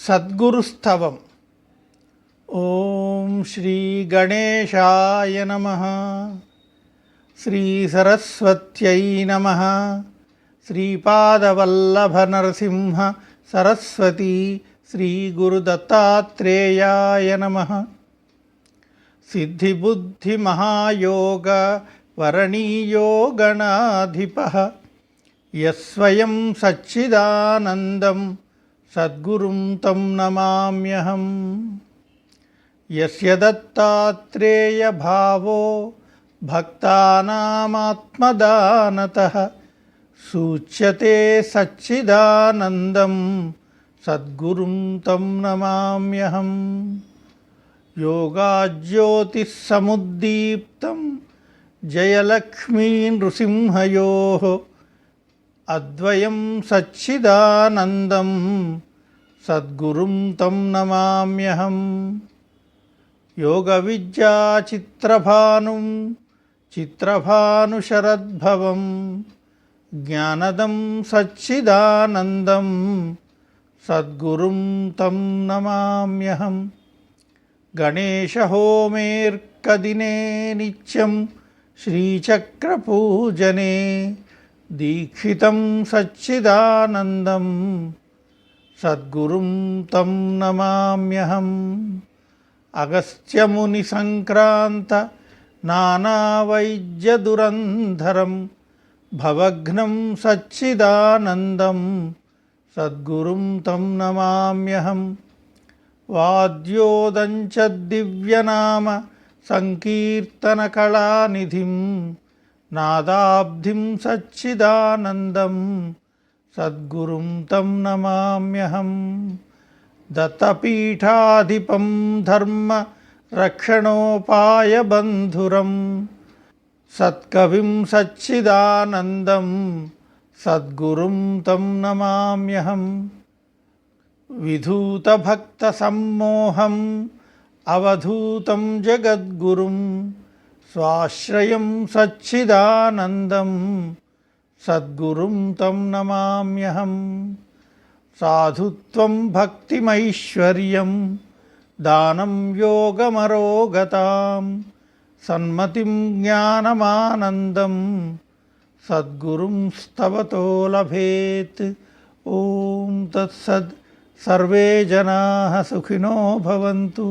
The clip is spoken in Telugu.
సద్గురుస్తవం. ఓం శ్రీ గణేశాయ నమః. శ్రీ సరస్వత్యై నమః. శ్రీపాదవల్లభ నరసింహ సరస్వతీ శ్రీ గురుదత్తాత్రేయాయ నమః. సిద్ధిబుద్ధి మహాయోగ వరణీయో గణాధిపః యస్వయం సచ్చిదానందం సద్గురుం తం నమామ్యహం. యస్య దత్తాత్రేయ భావో భక్తానామాత్మదానతః సూచ్యతే సచ్చిదానందం సద్గురుం తం నమామ్యహం. యోగాజ్యోతిస్సముద్దీప్తం జయలక్ష్మీ నృసింహయోః అద్వయం సచ్చిదానందం సద్గురుం తం నమామ్యహం. యోగ విద్యా చిత్రభానుం చిత్రభానుశరద్భవం జ్ఞానదం సచ్చిదానందం సద్గురుం తం నమామ్యహం. గణేశహోమేర్కదినే నిత్యం శ్రీచక్రపూజనే దీక్షితం సచ్చిదానందం సద్గురుం తం నమామ్యహం. అగస్త్యముని సంక్రాంత నానావైద్యదురంధరం భవఘ్నం సచ్చిదానందం సద్గురుం తం నమామ్యహం. వాద్యోదంచ దివ్యనామ సంకీర్తనకళానిధిం నాదాబ్ధిం సచ్చిదానందం సద్గురుం తం నమామ్యహం. దత్తపీఠాధిపం ధర్మ రక్షణోపాయబంధురం సత్కవిం సచ్చిదానందం సద్గురుం తం నమామ్యహం. విధూతభక్తసమ్మోహం అవధూతం జగద్గురుం స్వాశ్రయం సచ్చిదానందం సద్గురుం తం నమామ్యహం. సాధుత్వం భక్తిమైశ్వర్యం దానం యోగమరోగతాం సన్మతిం జ్ఞానమానందం సద్గురుం స్తవతో లభేత్. ఓం తత్సత్. సర్వే జనాః సుఖినో భవంతు.